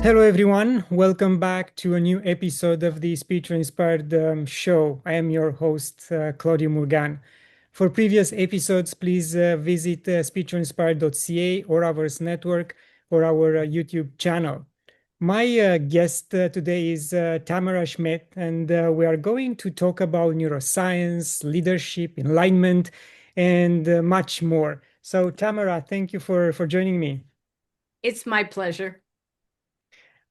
Hello, everyone. Welcome back to a new episode of the Speaker Inspired show. I am your host, Claudiu Murgan. For previous episodes, please visit speecherinspired.ca or our network or our YouTube channel. My guest today is Tamera Schmidt, and we are going to talk about neuroscience, leadership, alignment, and much more. So, Tamera, thank you for joining me. It's my pleasure.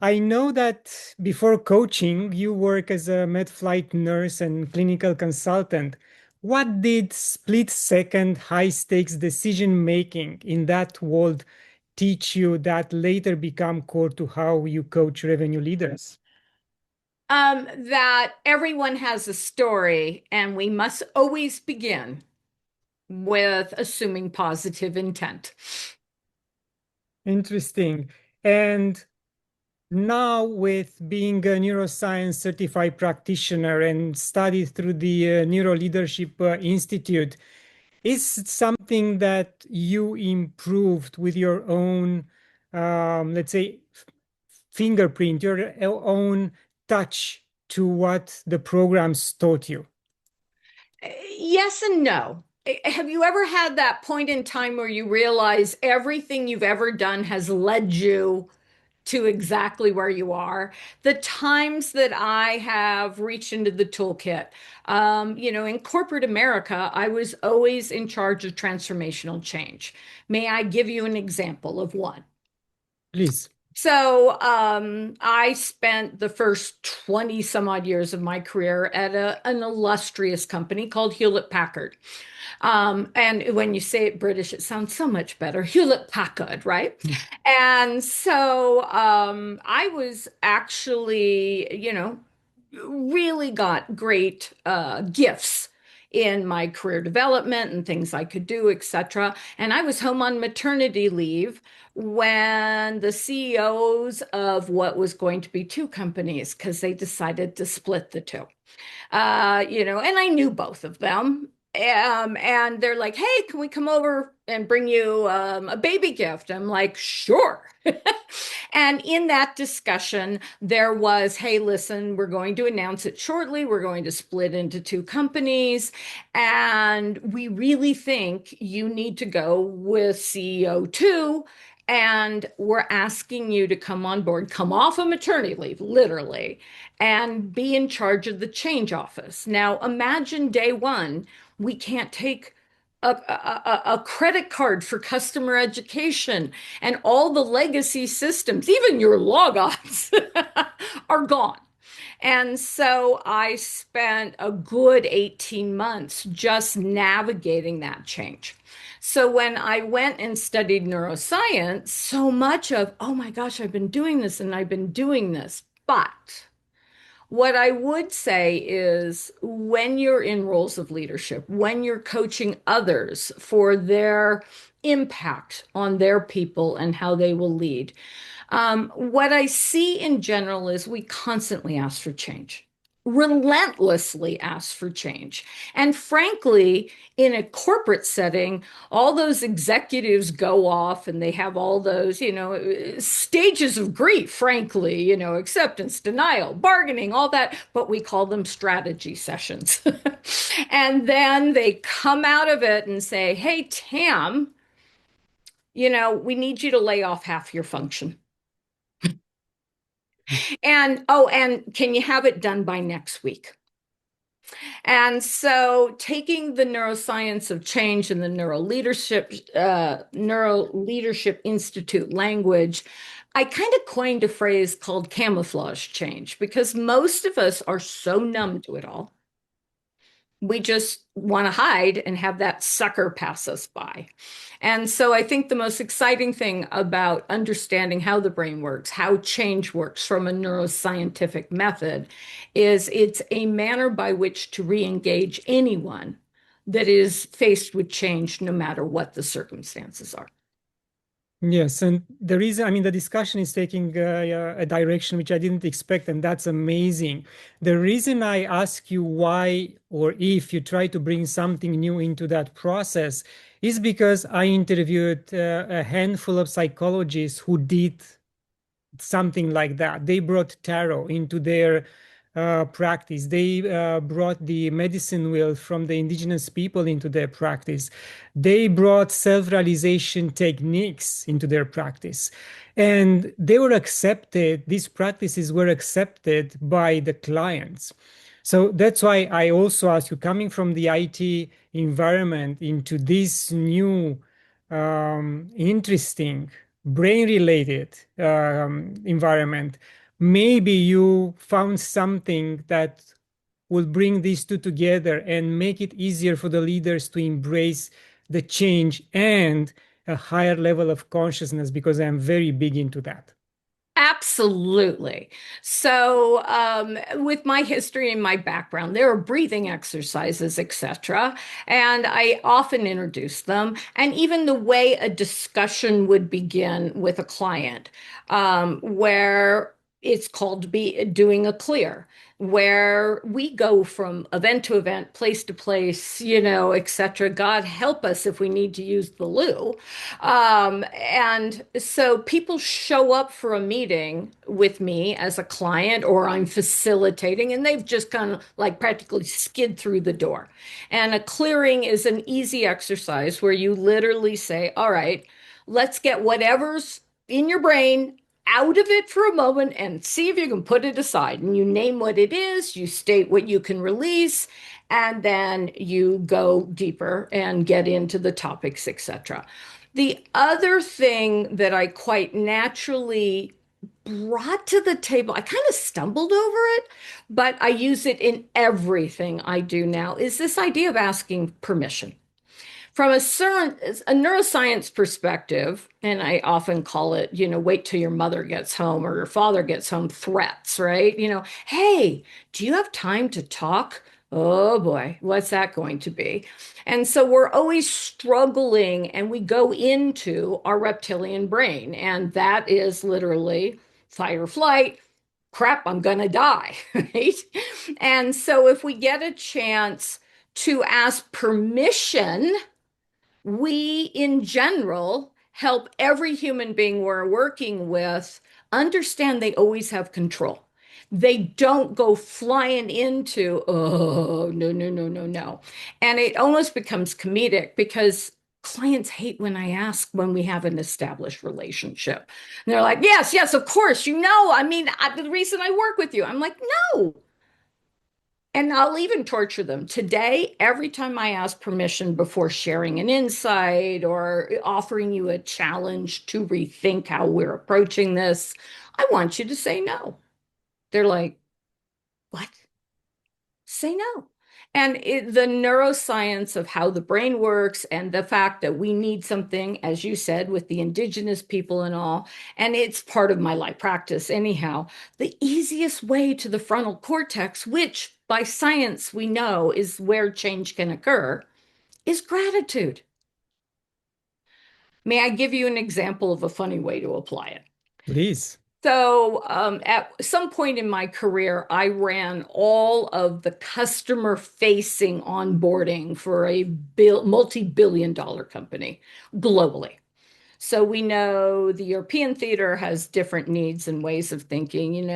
I know that before coaching, you work as a med-flight nurse and clinical consultant. What did split-second high-stakes decision-making in that world teach you that later become core to how you coach revenue leaders? That everyone has a story, and we must always begin with assuming positive intent. Interesting. And now, with being a neuroscience certified practitioner and studied through the Neuro Leadership Institute, is it something that you improved with your own, let's say, fingerprint, your own touch to what the programs taught you? Yes and no. Have you ever had that point in time where you realize everything you've ever done has led you to exactly where you are? The times that I have reached into the toolkit, in corporate America, I was always in charge of transformational change. May I give you an example of one? Please. I spent the first 20 some odd years of my career at an illustrious company called Hewlett Packard. And when you say it British, it sounds so much better. Hewlett Packard, right? And so I was actually, really got great gifts in my career development and things I could do, etc. And I was home on maternity leave when the CEOs of what was going to be two companies, because they decided to split the two. And I knew both of them. And they're like, hey, can we come over and bring you a baby gift? I'm like, sure. And in that discussion, there was, hey, listen, we're going to announce it shortly. We're going to split into two companies. And we really think you need to go with CEO two. And we're asking you to come on board, come off of maternity leave, literally, and be in charge of the change office. Now, imagine day one, we can't take a credit card for customer education, and all the legacy systems, even your logons, are gone. And so I spent a good 18 months just navigating that change. So when I went and studied neuroscience, so much of, oh my gosh, I've been doing this and I've been doing this. But what I would say is when you're in roles of leadership, when you're coaching others for their impact on their people and how they will lead, what I see in general is we constantly ask for change, relentlessly ask for change. And frankly, in a corporate setting, all those executives go off and they have all those, stages of grief, frankly, acceptance, denial, bargaining, all that, but we call them strategy sessions. And then they come out of it and say, hey, Tam, we need you to lay off half your function. And oh, and can you have it done by next week? And so, taking the neuroscience of change and the Neuro Leadership Institute language, I kind of coined a phrase called camouflage change because most of us are so numb to it all. We just want to hide and have that sucker pass us by. And so I think the most exciting thing about understanding how the brain works, how change works from a neuroscientific method, is it's a manner by which to re-engage anyone that is faced with change, no matter what the circumstances are. Yes, and the reason, I mean, the discussion is taking a direction which I didn't expect, and that's amazing. The reason I ask you why or if you try to bring something new into that process is because I interviewed a handful of psychologists who did something like that. They brought tarot into their practice. They brought the medicine wheel from the indigenous people into their practice. They brought self-realization techniques into their practice. And they were accepted, these practices were accepted by the clients. So that's why I also ask you, coming from the IT environment into this new, interesting, brain-related environment, maybe you found something that will bring these two together and make it easier for the leaders to embrace the change and a higher level of consciousness, because I'm very big into that. Absolutely. So, with my history and my background, there are breathing exercises, etc., and I often introduce them. And even the way a discussion would begin with a client, where it's called be doing a clear, where we go from event to event, place to place, etc. God help us if we need to use the loo. And so people show up for a meeting with me as a client, or I'm facilitating, and they've just kind of like practically skid through the door. And a clearing is an easy exercise where you literally say, all right, let's get whatever's in your brain out of it for a moment and see if you can put it aside. And you name what it is, you state what you can release, and then you go deeper and get into the topics, etc. The other thing that I quite naturally brought to the table, I kind of stumbled over it, but I use it in everything I do now, is this idea of asking permission. From a neuroscience perspective, and I often call it, wait till your mother gets home or your father gets home threats, right? Hey, do you have time to talk? Oh boy, what's that going to be? And so we're always struggling, and we go into our reptilian brain, and that is literally fight or flight. Crap, I'm gonna die, right? And so if we get a chance to ask permission, we in general help every human being we're working with understand they always have control. They don't go flying into, oh, no, no, no, no, no. And it almost becomes comedic because clients hate when I ask when we have an established relationship. And they're like, yes, yes, of course, I mean, the reason I work with you. I'm like, no, and I'll even torture them. Today, every time I ask permission before sharing an insight or offering you a challenge to rethink how we're approaching this, I want you to say no. They're like, what? Say no. And the neuroscience of how the brain works and the fact that we need something, as you said, with the indigenous people and all, and it's part of my life practice anyhow, the easiest way to the frontal cortex, which by science we know is where change can occur, is gratitude. May I give you an example of a funny way to apply it? Please. So, at some point in my career, I ran all of the customer facing onboarding for a multi-billion dollar company globally. So we know the European theater has different needs and ways of thinking,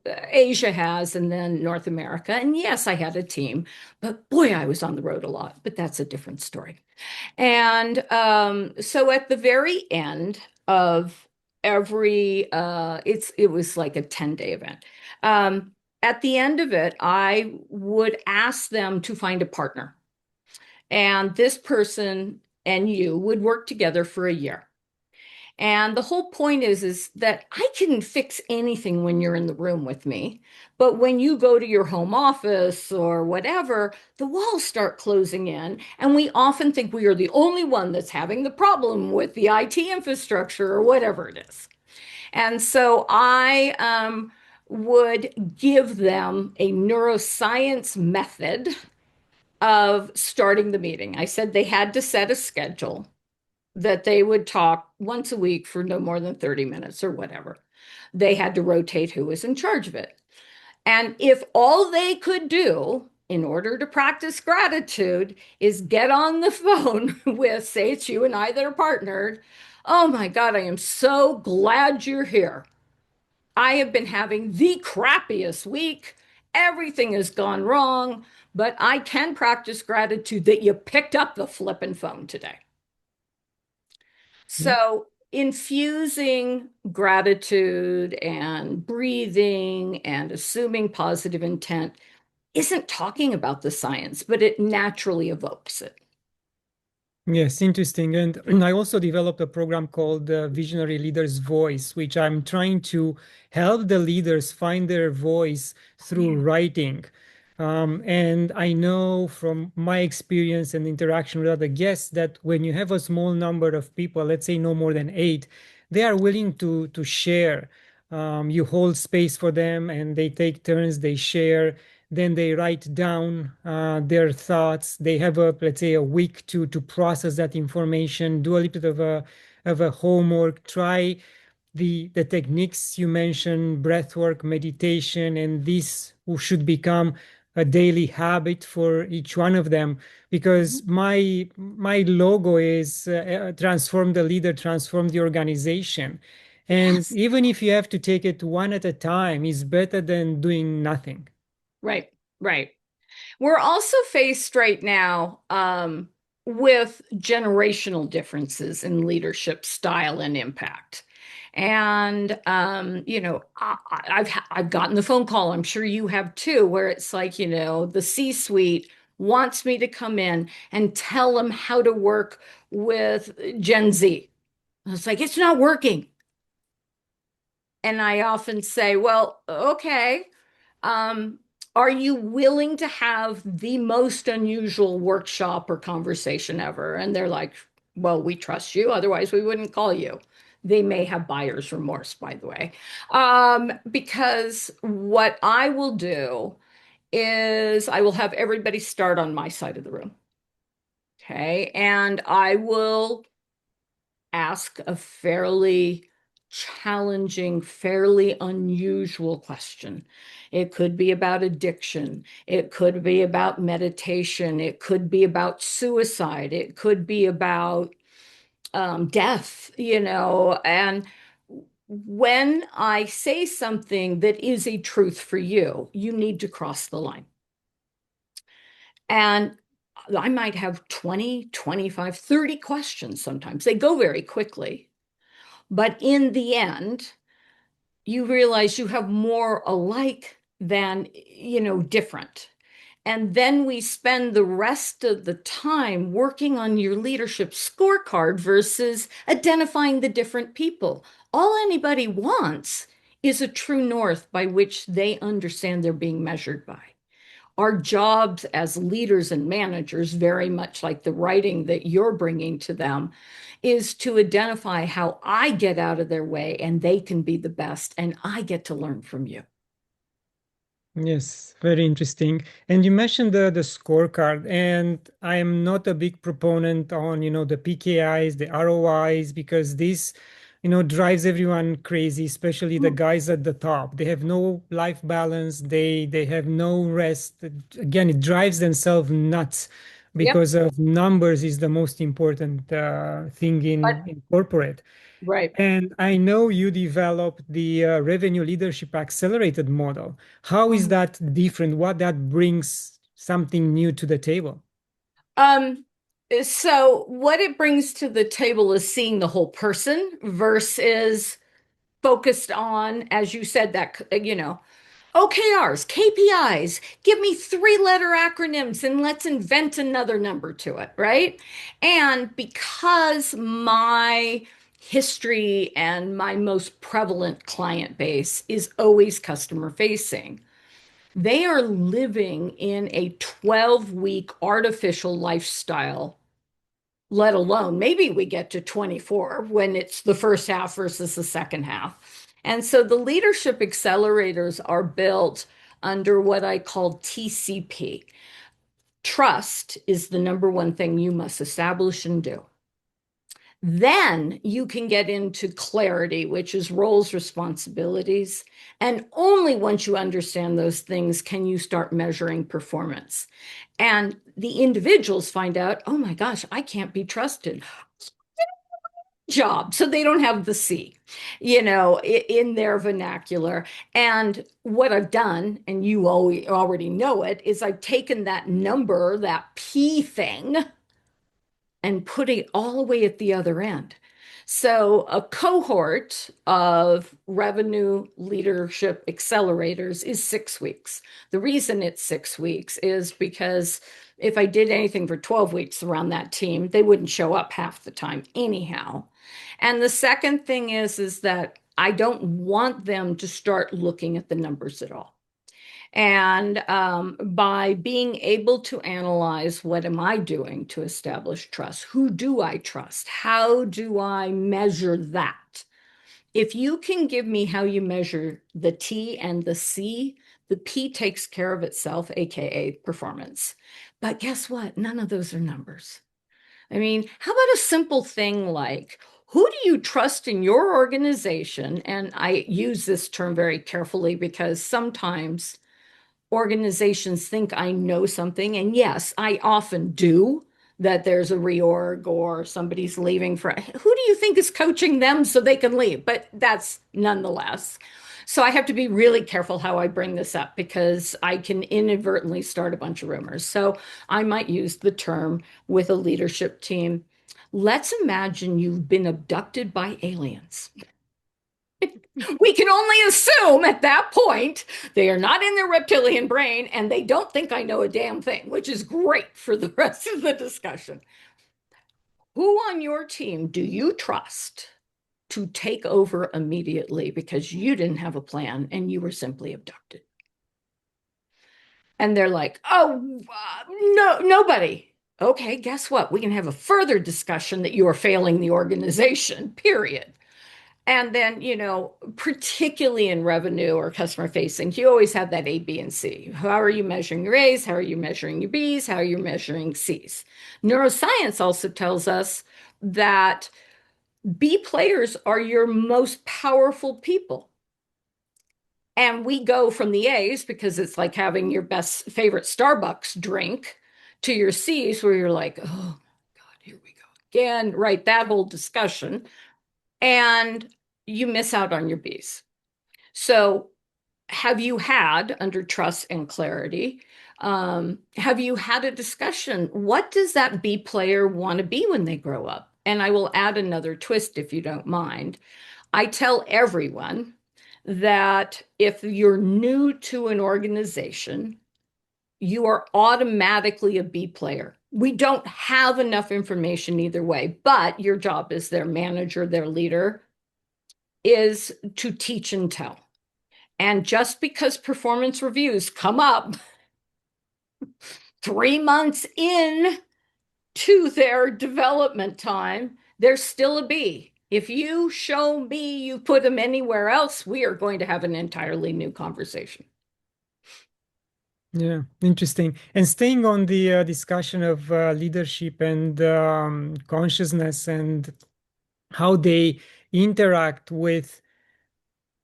Asia has, and then North America. And yes, I had a team, but boy, I was on the road a lot, but that's a different story. And so at the very end of it was like a 10-day event. At the end of it, I would ask them to find a partner. And this person and you would work together for a year. And the whole point is that I can fix anything when you're in the room with me. But when you go to your home office or whatever, the walls start closing in. And we often think we are the only one that's having the problem with the IT infrastructure or whatever it is. And so I would give them a neuroscience method of starting the meeting. I said they had to set a schedule that they would talk once a week for no more than 30 minutes or whatever. They had to rotate who was in charge of it. And if all they could do in order to practice gratitude is get on the phone with, say, it's you and I that are partnered, oh my God, I am so glad you're here. I have been having the crappiest week. Everything has gone wrong, but I can practice gratitude that you picked up the flippin' phone today. Yeah. So, infusing gratitude and breathing and assuming positive intent isn't talking about the science, but it naturally evokes it. Yes, interesting. And I also developed a program called Visionary Leaders Voice, which I'm trying to help the leaders find their voice through Yeah. writing. And I know from my experience and interaction with other guests that when you have a small number of people, let's say no more than eight, they are willing to share. You hold space for them and they take turns, they share, then they write down their thoughts. They have a, let's say, a week to process that information, do a little bit of a homework, try the techniques you mentioned, breath work, meditation, and this should become a daily habit for each one of them, because my logo is transform the leader, transform the organization. And Yes. even if you have to take it one at a time, is better than doing nothing. Right, right. We're also faced right now with generational differences in leadership style and impact. And I've gotten the phone call. I'm sure you have too, where it's like, the C-suite wants me to come in and tell them how to work with Gen Z. And it's like it's not working. And I often say, well, okay. Um, are you willing to have the most unusual workshop or conversation ever? And they're like, well, we trust you, otherwise we wouldn't call you. They may have buyer's remorse, by the way. Because what I will do is I will have everybody start on my side of the room. Okay. And I will ask a fairly challenging, fairly unusual question. It could be about addiction. It could be about meditation. It could be about suicide. It could be about death, And when I say something that is a truth for you, you need to cross the line. And I might have 20, 25, 30 questions sometimes. They go very quickly. But in the end, you realize you have more alike than, different. And then we spend the rest of the time working on your leadership scorecard versus identifying the different people. All anybody wants is a true north by which they understand they're being measured by. Our jobs as leaders and managers, very much like the writing that you're bringing to them, is to identify how I get out of their way and they can be the best, and I get to learn from you. Yes, very interesting. And you mentioned the scorecard, and I am not a big proponent on, the PKIs, the ROIs, because this, drives everyone crazy, especially the guys at the top. They have no life balance, they have no rest. Again, it drives themselves nuts Yep. because of numbers is the most important thing But in corporate. right. And I know you developed the Revenue Leadership Accelerated model. How is that different? What that brings something new to the table? Um, so what it brings to the table is seeing the whole person versus focused on, as you said, that, OKRs, KPIs, give me three-letter acronyms and let's invent another number to it, right? And because my history and my most prevalent client base is always customer facing, they are living in a 12-week artificial lifestyle, let alone maybe we get to 24 when it's the first half versus the second half. And so the leadership accelerators are built under what I call TCP. Trust is the number one thing you must establish and do. Then you can get into clarity, which is roles, responsibilities. And only once you understand those things can you start measuring performance. And the individuals find out, oh my gosh, I can't be trusted. job. So they don't have the C, in their vernacular. And what I've done, and you already know it, is I've taken that number, that P thing, and put it all the way at the other end. So, a cohort of revenue leadership accelerators is 6 weeks. The reason it's 6 weeks is because if I did anything for 12 weeks around that team, they wouldn't show up half the time anyhow. And the second thing is that I don't want them to start looking at the numbers at all. And by being able to analyze what am I doing to establish trust? Who do I trust? How do I measure that? If you can give me how you measure the T and the C, the P takes care of itself, AKA performance. But guess what? None of those are numbers. I mean, how about a simple thing like, who do you trust in your organization? And I use this term very carefully because sometimes organizations think I know something. And yes, I often do, that there's a reorg or somebody's leaving for who do you think is coaching them so they can leave? But that's nonetheless. So I have to be really careful how I bring this up because I can inadvertently start a bunch of rumors. So I might use the term with a leadership team. Let's imagine you've been abducted by aliens. We can only assume at that point they are not in their reptilian brain and they don't think I know a damn thing, which is great for the rest of the discussion. Who on your team do you trust to take over immediately because you didn't have a plan and you were simply abducted? And they're like, oh, no, nobody. Okay, guess what? We can have a further discussion that you are failing the organization, period. And then, particularly in revenue or customer facing, you always have that A, B, and C. How are you measuring your A's? How are you measuring your B's? How are you measuring C's? Neuroscience also tells us that B players are your most powerful people. And we go from the A's because it's like having your best favorite Starbucks drink to your C's where you're like, oh, God, here we go again, right? That whole discussion. And you miss out on your B's. So, have you had, under trust and clarity, have you had a discussion? What does that B player want to be when they grow up? And I will add another twist if you don't mind. I tell everyone that if you're new to an organization, you are automatically a B player. We don't have enough information either way, but your job as their manager, their leader, is to teach and tell. And just because performance reviews come up 3 months in to their development time, they're still a B. If you show me you put them anywhere else, we are going to have an entirely new conversation. Yeah, interesting. And staying on the discussion of leadership and consciousness and how they interact with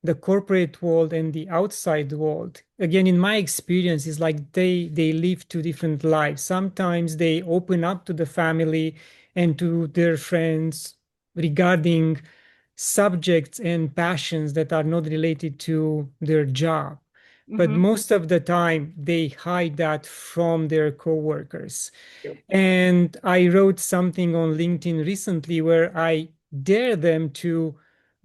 the corporate world and the outside world. Again, in my experience, is like they live two different lives. Sometimes they open up to the family and to their friends regarding subjects and passions that are not related to their job. But Mm-hmm. most of the time, they hide that from their coworkers. Yep. And I wrote something on LinkedIn recently where I dare them to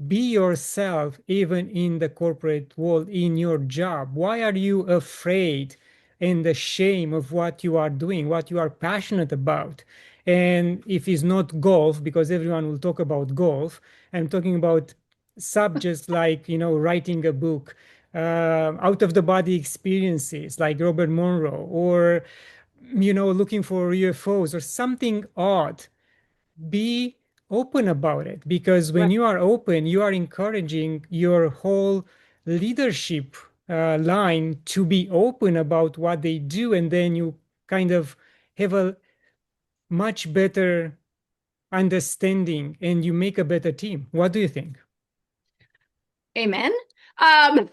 be yourself even in the corporate world, in your job. Why are you afraid and the shame of what you are doing, what you are passionate about? And if it's not golf, because everyone will talk about golf, I'm talking about subjects like, writing a book, out of the body experiences like Robert Monroe, or, looking for UFOs or something odd. Be open about it, because when Right. you are open, you are encouraging your whole leadership line to be open about what they do, and then you kind of have a much better understanding and you make a better team. What do you think? Amen. Um,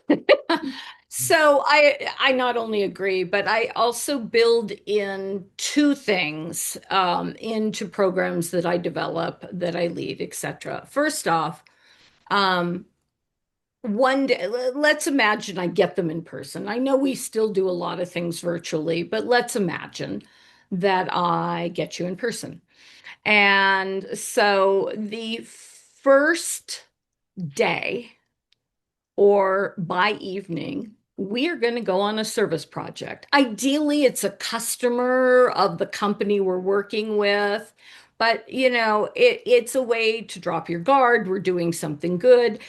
So I not only agree, but I also build in two things into programs that I develop, that I lead, etc. First off, um, one day, let's imagine I get them in person. I know we still do a lot of things virtually, but let's imagine that I get you in person. And so the first day or by evening, we are going to go on a service project. Ideally, it's a customer of the company we're working with, but it's a way to drop your guard. We're doing something good.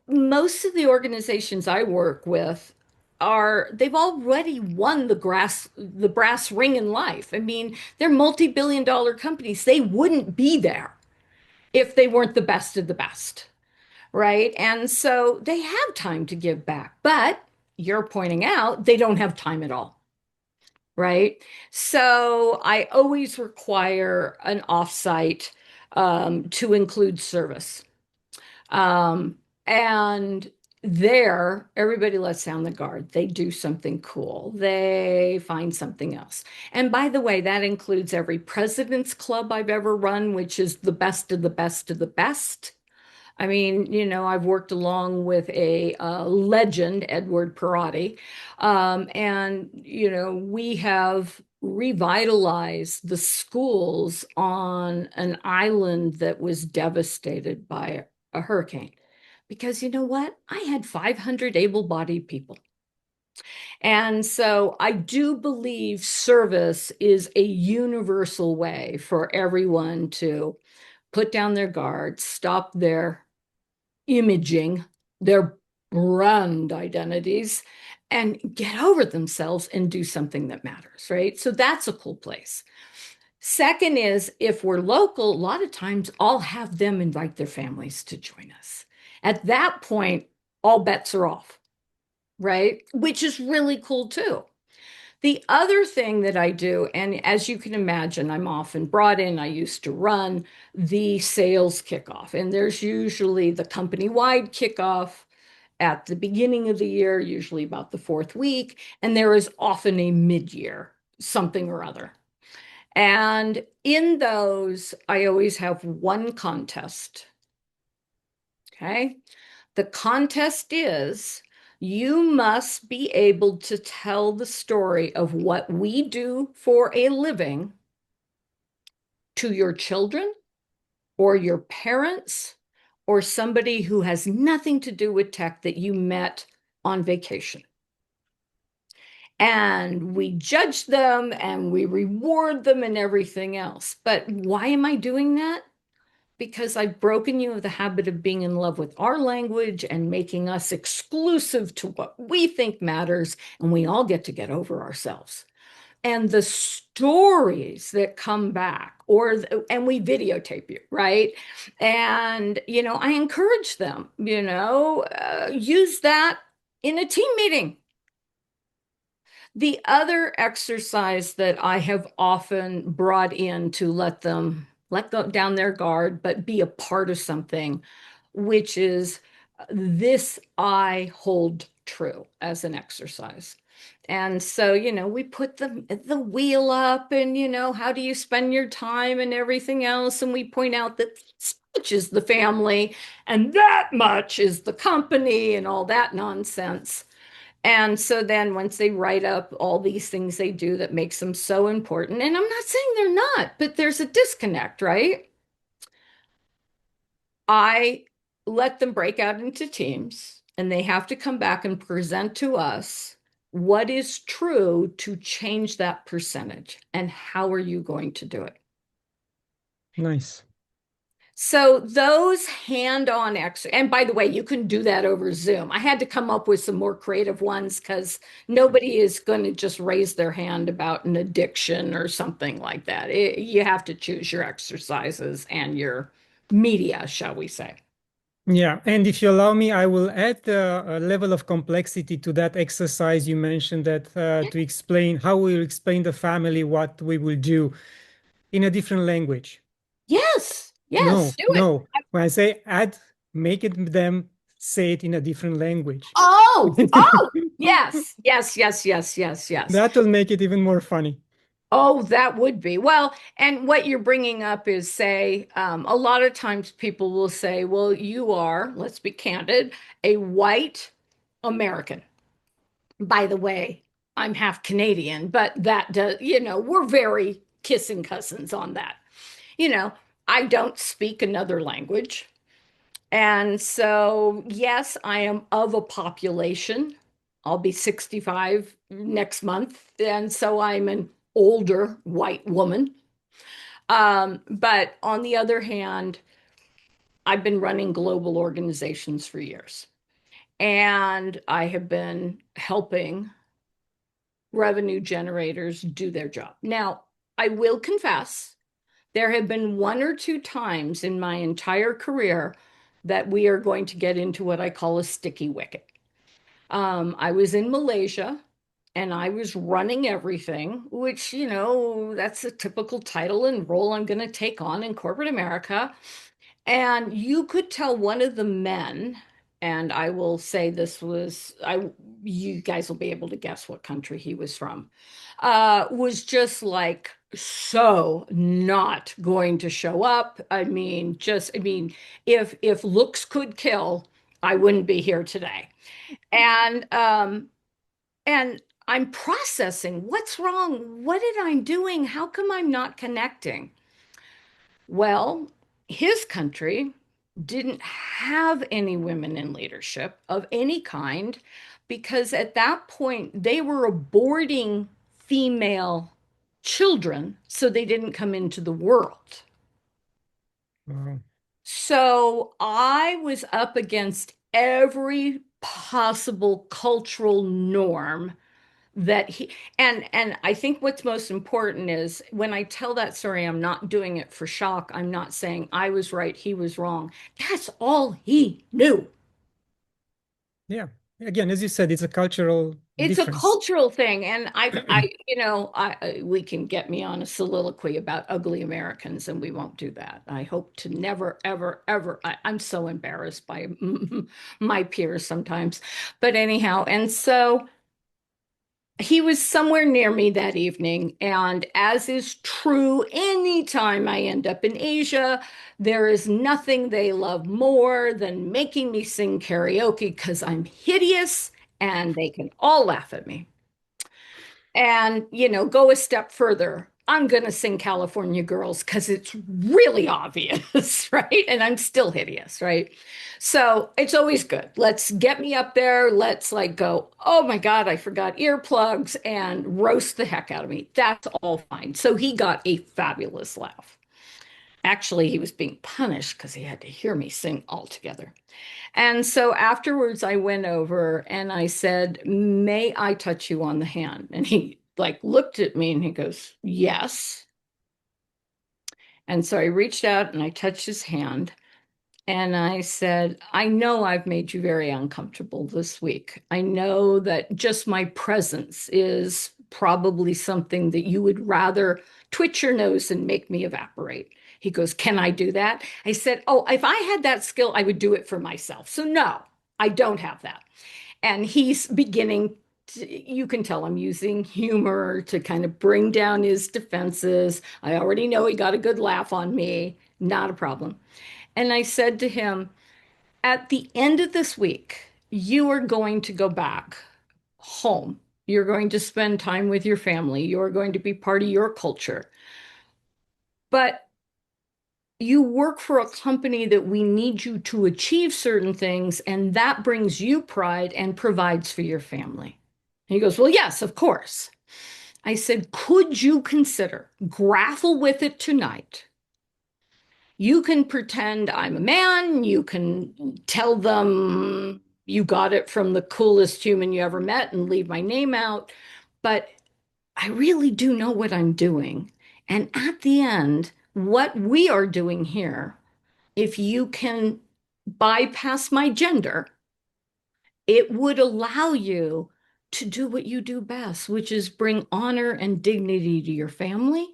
Most of the organizations I work with they've already won the brass ring in life. I mean, they're multi-billion dollar companies. They wouldn't be there if they weren't the best of the best, right? And so they have time to give back, but you're pointing out they don't have time at all, right? So I always require an offsite to include service. And there, everybody lets down the guard. They do something cool. They find something else. And by the way, that includes every president's club I've ever run, which is the best of the best of the best. I mean, I've worked along with a legend, Edward Perotti, and, we have revitalized the schools on an island that was devastated by a hurricane. Because you know what? I had 500 able-bodied people. And so I do believe service is a universal way for everyone to put down their guard, stop their imaging, their brand identities, and get over themselves and do something that matters, right? So that's a cool place. Second is, if we're local, a lot of times I'll have them invite their families to join us. At that point, all bets are off, right? Which is really cool too. The other thing that I do, and as you can imagine, I'm often brought in, I used to run the sales kickoff, and there's usually the company-wide kickoff at the beginning of the year, usually about the fourth week, and there is often a mid-year, something or other. And in those, I always have one contest. Okay. The contest is you must be able to tell the story of what we do for a living to your children or your parents or somebody who has nothing to do with tech that you met on vacation. And we judge them and we reward them and everything else. But why am I doing that? Because I've broken you of the habit of being in love with our language and making us exclusive to what we think matters, and we all get over ourselves. And the stories that come back, and we videotape you, right? And, I encourage them, use that in a team meeting. The other exercise that I have often brought in to let them let go down their guard, but be a part of something, which is this I hold true as an exercise. And so, we put the wheel up and, how do you spend your time and everything else? And we point out that this much is the family and that much is the company and all that nonsense. And so then once they write up all these things they do that makes them so important, and I'm not saying they're not, but there's a disconnect, right? I let them break out into teams and they have to come back and present to us what is true to change that percentage and how are you going to do it? Nice. So those hand-on and by the way, you can do that over Zoom. I had to come up with some more creative ones because nobody is going to just raise their hand about an addiction or something like that. You have to choose your exercises and your media, shall we say. Yeah, and if you allow me, I will add a level of complexity to that exercise you mentioned, that to explain how we will explain the family what we will do in a different language. Yes, yes, No, do it. no. When I say add, make it them say it in a different language. Oh, yes, yes, yes, yes, yes, yes. That will make it even more funny. Oh, that would be. Well, and what you're bringing up is say, a lot of times people will say, well, you are, let's be candid, a white American. By the way, I'm half Canadian, but that does, we're very kissing cousins on that. You know, I don't speak another language. And so, yes, I am of a population. I'll be 65 next month. And so I'm an older white woman. But on the other hand, I've been running global organizations for years. And I have been helping revenue generators do their job. Now, I will confess, there have been one or two times in my entire career that we are going to get into what I call a sticky wicket. I was in Malaysia and I was running everything, which, that's a typical title and role I'm going to take on in corporate America. And you could tell one of the men, and I will say this was, you guys will be able to guess what country he was from, was just like so not going to show up. If looks could kill, I wouldn't be here today. And I'm processing what's wrong. What did I doing? How come I'm not connecting? Well, his country didn't have any women in leadership of any kind because at that point they were aborting female children so they didn't come into the world. Wow. So I was up against every possible cultural norm that he and I think what's most important is when I tell that story, I'm not doing it for shock. I'm not saying I was right, he was wrong. That's all he knew. Yeah. Again, as you said, it's a cultural It's a difference. cultural thing, and we can get me on a soliloquy about ugly Americans, and we won't do that. I hope to never, ever, ever. I'm so embarrassed by my peers sometimes, but anyhow, and so he was somewhere near me that evening. And as is true, anytime I end up in Asia, there is nothing they love more than making me sing karaoke because I'm hideous and they can all laugh at me. And, go a step further. I'm going to sing California Girls because it's really obvious, right? And I'm still hideous, right? So it's always good. Let's get me up there. Let's like go, oh my God, I forgot earplugs and roast the heck out of me. That's all fine. So he got a fabulous laugh. Actually, he was being punished because he had to hear me sing all together. And so afterwards, I went over and I said, may I touch you on the hand? And he like looked at me and he goes, yes. And so I reached out and I touched his hand and I said, I know I've made you very uncomfortable this week. I know that just my presence is probably something that you would rather twitch your nose and make me evaporate. He goes, can I do that? I said, oh, if I had that skill, I would do it for myself. So no, I don't have that. And he's beginning you can tell I'm using humor to kind of bring down his defenses. I already know he got a good laugh on me. Not a problem. And I said to him, at the end of this week, you are going to go back home. You're going to spend time with your family. You're going to be part of your culture. But you work for a company that we need you to achieve certain things, and that brings you pride and provides for your family. And he goes, well, yes, of course. I said, could you consider, grapple with it tonight? You can pretend I'm a man. You can tell them you got it from the coolest human you ever met and leave my name out. But I really do know what I'm doing. And at the end, what we are doing here, if you can bypass my gender, it would allow you to do what you do best, which is bring honor and dignity to your family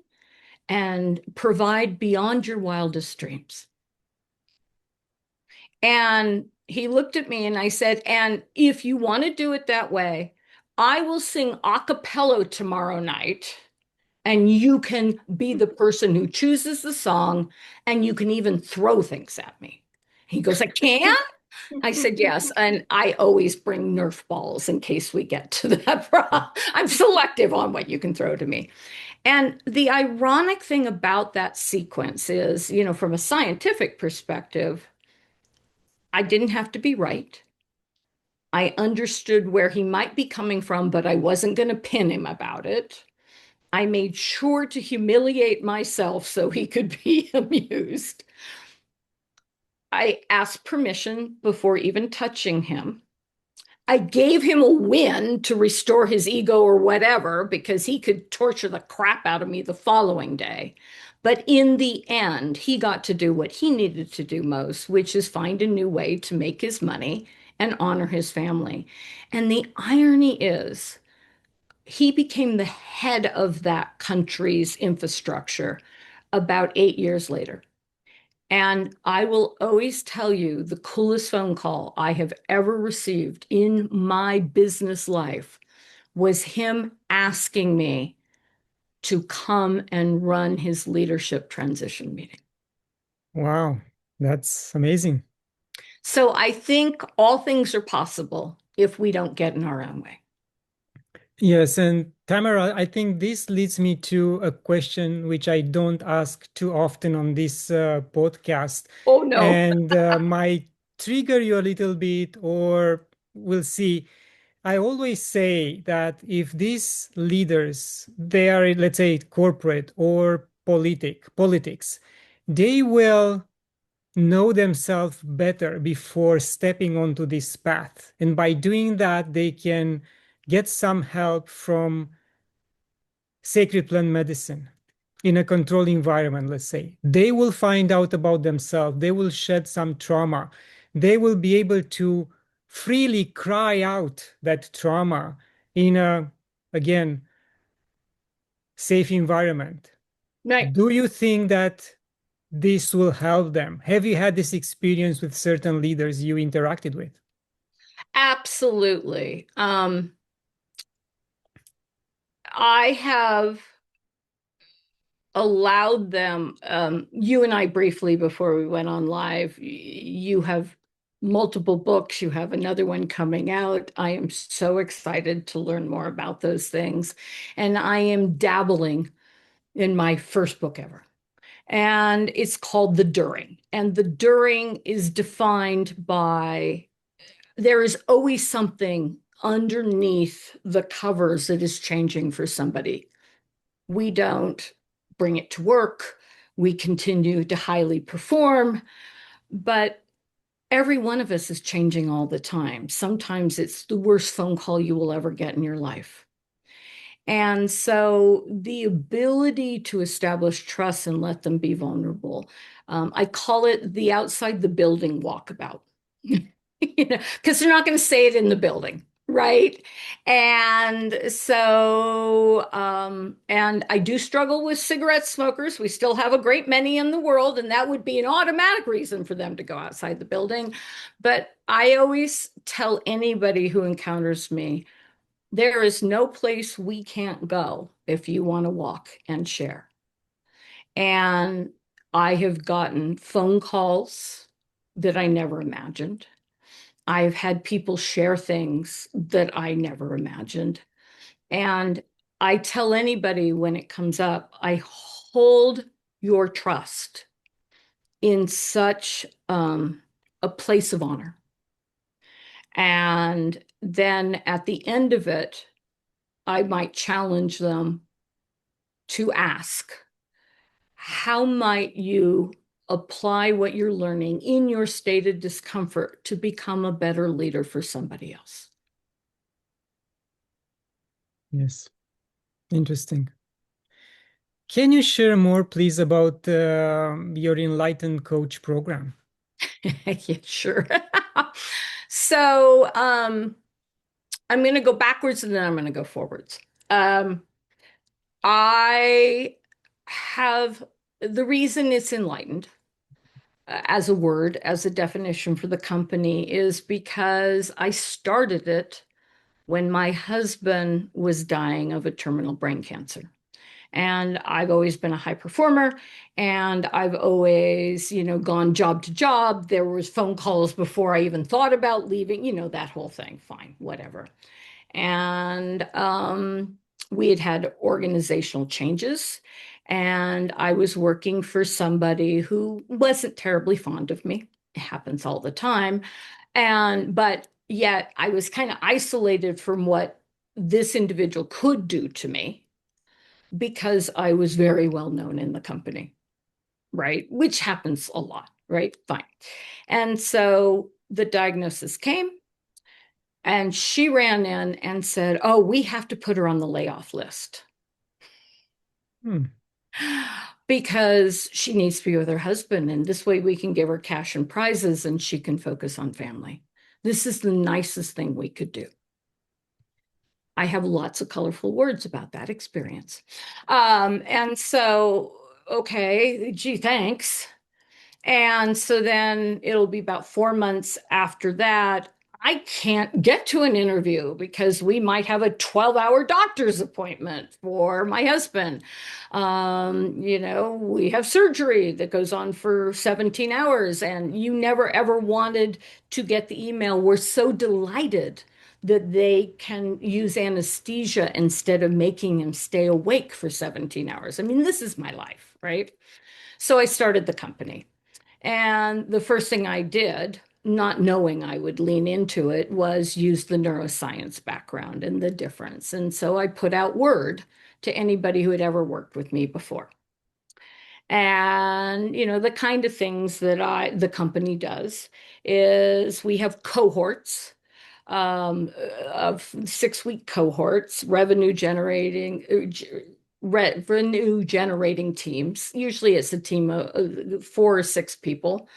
and provide beyond your wildest dreams. And he looked at me and I said, and if you want to do it that way, I will sing a cappella tomorrow night, and you can be the person who chooses the song, and you can even throw things at me. He goes, I can? I said, yes. And I always bring Nerf balls in case we get to that. I'm selective on what you can throw to me. And the ironic thing about that sequence is, from a scientific perspective, I didn't have to be right. I understood where he might be coming from, but I wasn't going to pin him about it. I made sure to humiliate myself so he could be amused. I asked permission before even touching him. I gave him a win to restore his ego or whatever, because he could torture the crap out of me the following day. But in the end, he got to do what he needed to do most, which is find a new way to make his money and honor his family. And the irony is, he became the head of that country's infrastructure about 8 years later. And I will always tell you the coolest phone call I have ever received in my business life was him asking me to come and run his leadership transition meeting. Wow, that's amazing. So I think all things are possible if we don't get in our own way. Yes, and Tamara, I think this leads me to a question which I don't ask too often on this podcast, Oh, no. and might trigger you a little bit, or we'll see. I always say that if these leaders, they are, let's say, corporate or politics, they will know themselves better before stepping onto this path. And by doing that, they can get some help from sacred plant medicine in a controlled environment, let's say. They will find out about themselves, they will shed some trauma, they will be able to freely cry out that trauma in a, again, safe environment. Right. Do you think that this will help them? Have you had this experience with certain leaders you interacted with? Absolutely. I have allowed them, you and I briefly before we went on live, you have multiple books, you have another one coming out. I am so excited to learn more about those things. And I am dabbling in my first book ever. And it's called The During. And the during is defined by there is always something underneath the covers that is changing for somebody. We don't bring it to work. We continue to highly perform, but every one of us is changing all the time. Sometimes it's the worst phone call you will ever get in your life. And so the ability to establish trust and let them be vulnerable, I call it the outside the building walkabout. Because they're not going to say it in the building, right? And so, and I do struggle with cigarette smokers. We still have a great many in the world, and that would be an automatic reason for them to go outside the building. But I always tell anybody who encounters me, there is no place we can't go if you want to walk and share. And I have gotten phone calls that I never imagined. I've had people share things that I never imagined. And I tell anybody when it comes up, I hold your trust in such a place of honor. And then at the end of it, I might challenge them to ask, how might you apply what you're learning in your state of discomfort to become a better leader for somebody else? Yes, interesting. Can you share more, please, about your Enlightened Coach program? Yeah, sure. So I'm going to go backwards and then I'm going to go forwards. Um, I have the reason it's enlightened as a word, as a definition for the company, is because I started it when my husband was dying of a terminal brain cancer. And I've always been a high performer, and I've always, gone job to job. There was phone calls before I even thought about leaving, that whole thing. Fine, whatever. And we had organizational changes, and I was working for somebody who wasn't terribly fond of me. It happens all the time. But yet I was kind of isolated from what this individual could do to me because I was very well known in the company, right? Which happens a lot, right? Fine. And so the diagnosis came, and she ran in and said, "Oh, we have to put her on the layoff list Hmm. because she needs to be with her husband. And this way we can give her cash and prizes and she can focus on family. This is the nicest thing we could do." I have lots of colorful words about that experience. And so, okay, gee, thanks. And so then it'll be about 4 months after that. I can't get to an interview because we might have a 12-hour doctor's appointment for my husband. We have surgery that goes on for 17 hours, and you never ever wanted to get the email. We're so delighted that they can use anesthesia instead of making him stay awake for 17 hours. I mean, this is my life, right? So I started the company. And the first thing I did, not knowing I would lean into it, was use the neuroscience background and the difference. And so I put out word to anybody who had ever worked with me before. And, the kind of things that the company does is we have cohorts of 6-week cohorts, revenue generating teams. Usually it's a team of 4 or 6 people.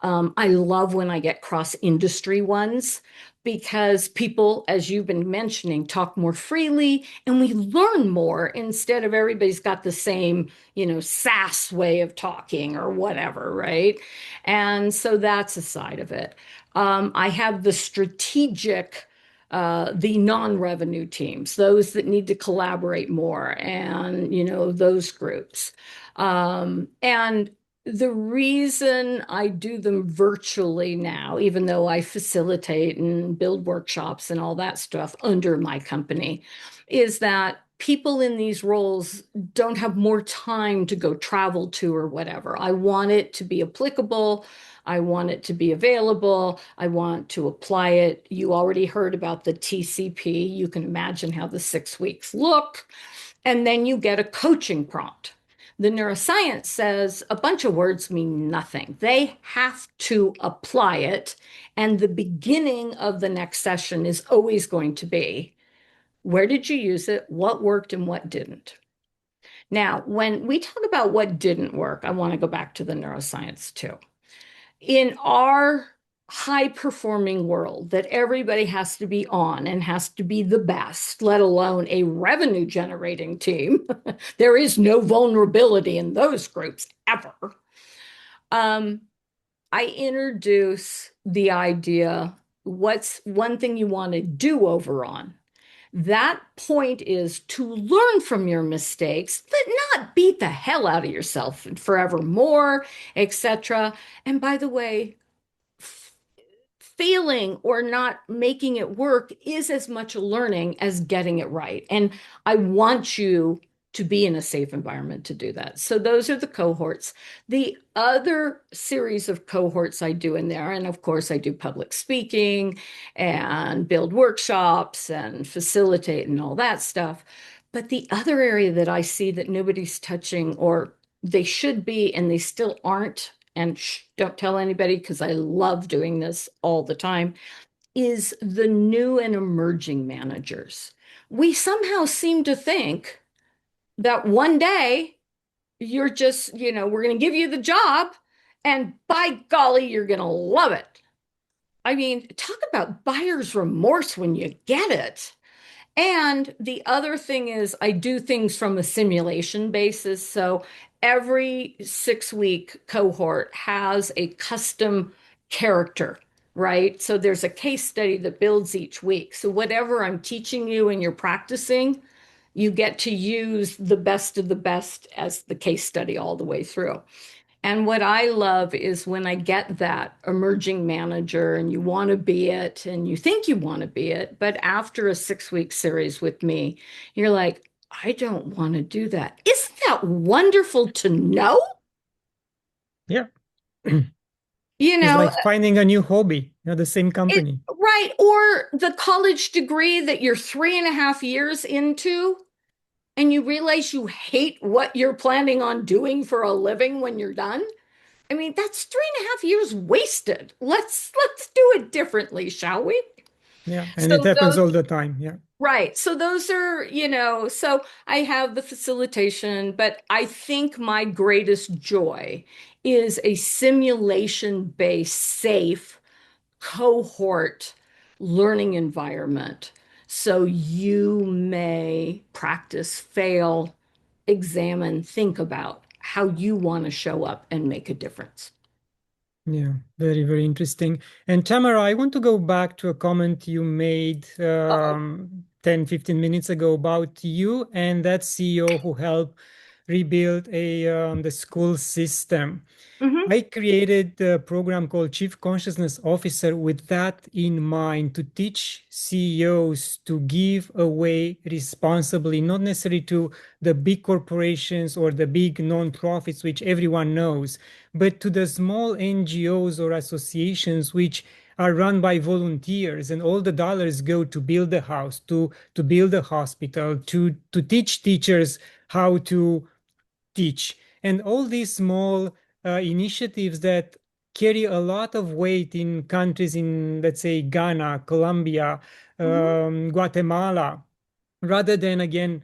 I love when I get cross industry ones because people, as you've been mentioning, talk more freely and we learn more instead of everybody's got the same, SaaS way of talking or whatever, right? And so that's a side of it. I have the strategic the non-revenue teams, those that need to collaborate more, and those groups. And the reason I do them virtually now, even though I facilitate and build workshops and all that stuff under my company, is that people in these roles don't have more time to go travel to or whatever. I want it to be applicable. I want it to be available. I want to apply it. You already heard about the TCP. You can imagine how the 6 weeks look. And then you get a coaching prompt. The neuroscience says a bunch of words mean nothing. They have to apply it. And the beginning of the next session is always going to be, where did you use it? What worked and what didn't? Now, when we talk about what didn't work, I want to go back to the neuroscience too. In our high performing world that everybody has to be on and has to be the best, let alone a revenue generating team, there is no vulnerability in those groups ever. I introduce the idea, what's one thing you want to do over on? That point is to learn from your mistakes, but not beat the hell out of yourself forevermore, etc. And by the way, failing or not making it work is as much a learning as getting it right. And I want you to be in a safe environment to do that. So those are the cohorts. The other series of cohorts I do in there, and of course I do public speaking and build workshops and facilitate and all that stuff. But the other area that I see that nobody's touching, or they should be and they still aren't, and don't tell anybody because I love doing this all the time, is the new and emerging managers. We somehow seem to think that one day you're just, we're going to give you the job and by golly, you're going to love it. I mean, talk about buyer's remorse when you get it. And the other thing is, I do things from a simulation basis. So every 6 week cohort has a custom character, right? So there's a case study that builds each week. So whatever I'm teaching you and you're practicing, you get to use the best of the best as the case study all the way through. And what I love is when I get that emerging manager and you want to be it and you think you want to be it, but after a 6 week series with me, you're like, I don't want to do that. Isn't that wonderful to know? Yeah. You It's know, like finding a new hobby, the same company. right. Or the college degree that you're 3.5 years into, and you realize you hate what you're planning on doing for a living when you're done. I mean, that's 3.5 years wasted. Let's do it differently, shall we? Yeah. And it So happens those, all the time. Yeah. right. So those are, so I have the facilitation, but I think my greatest joy is a simulation-based, safe cohort learning environment. So you may practice, fail, examine, think about how you want to show up and make a difference. Yeah, very, very interesting. And Tamara, I want to go back to a comment you made Uh-oh. 10, 15 minutes ago about you and that CEO who helped rebuild the school system. Mhm. I created a program called Chief Consciousness Officer with that in mind to teach CEOs to give away responsibly, not necessarily to the big corporations or the big non-profits, which everyone knows, but to the small NGOs or associations which are run by volunteers, and all the dollars go to build a house, to build a hospital, to teach teachers how to teach. And all these small initiatives that carry a lot of weight in countries in, let's say, Ghana, Colombia, Mhm. Guatemala, rather than, again,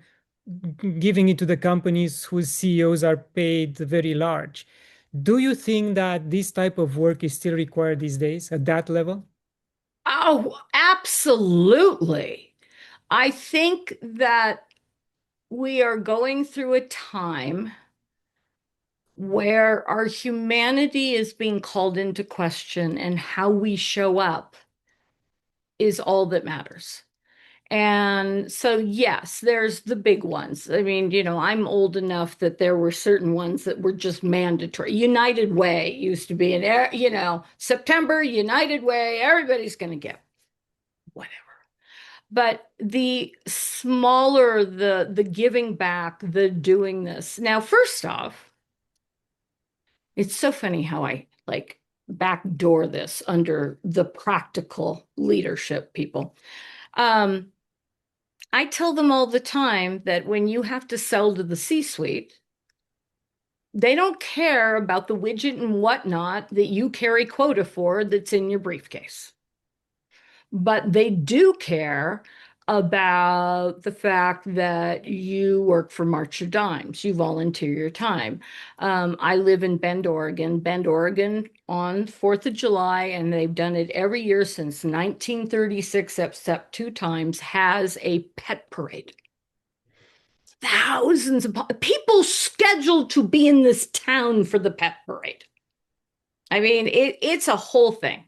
giving it to the companies whose CEOs are paid very large. Do you think that this type of work is still required these days at that level? Oh, absolutely. I think that we are going through a time where our humanity is being called into question and how we show up is all that matters. And so, yes, there's the big ones. I mean, I'm old enough that there were certain ones that were just mandatory. United Way used to be September, United Way, everybody's going to get whatever. But the smaller the giving back, the doing this. Now, first off, it's so funny how I like backdoor this under the practical leadership people. Um, I tell them all the time that when you have to sell to the C-suite, they don't care about the widget and whatnot that you carry quota for that's in your briefcase. But they do care about the fact that you work for March of Dimes, you volunteer your time. I live in Bend, Oregon. Bend, Oregon on 4th of July, and they've done it every year since 1936, except two times, has a pet parade. Thousands of people scheduled to be in this town for the pet parade. I mean, it's a whole thing.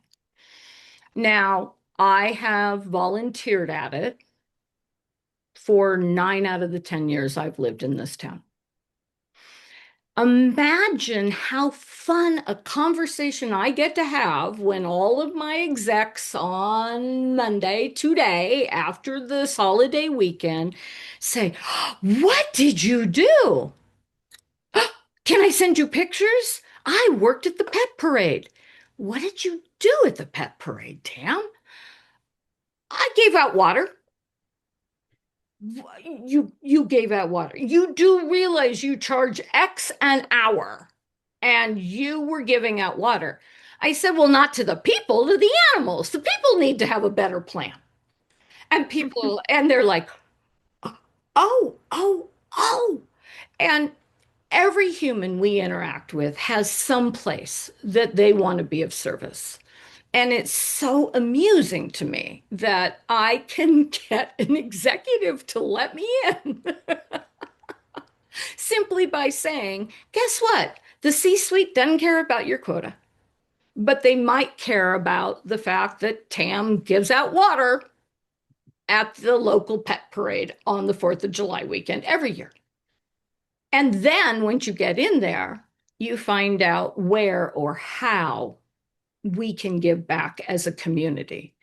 Now, I have volunteered at it for 9 out of the 10 years I've lived in this town. Imagine how fun a conversation I get to have when all of my execs on Monday, today, after this holiday weekend, say, "What did you do? Can I send you pictures? I worked at the pet parade." What did you do at the pet parade, Tam? I gave out water. You gave out water. You do realize you charge X an hour and you were giving out water. I said, well, not to the people, to the animals. The people need to have a better plan. And people, and they're like, oh, oh, oh. And every human we interact with has some place that they want to be of service. And it's so amusing to me that I can get an executive to let me in simply by saying, guess what? The C-suite doesn't care about your quota, but they might care about the fact that Tam gives out water at the local pet parade on the 4th of July weekend every year. And then once you get in there, you find out where or how we can give back as a community.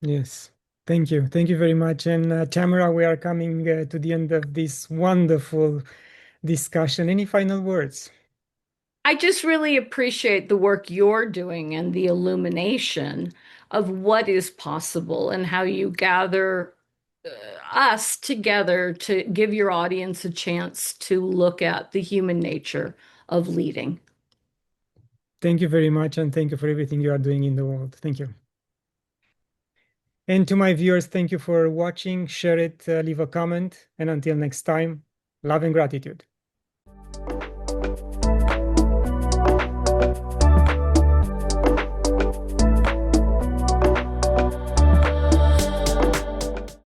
Yes. Thank you. Thank you very much. And Tamara, we are coming to the end of this wonderful discussion. Any final words? I just really appreciate the work you're doing and the illumination of what is possible and how you gather us together to give your audience a chance to look at the human nature of leading. Thank you very much. And thank you for everything you are doing in the world. Thank you. And to my viewers, thank you for watching. Share it, leave a comment. And until next time, love and gratitude.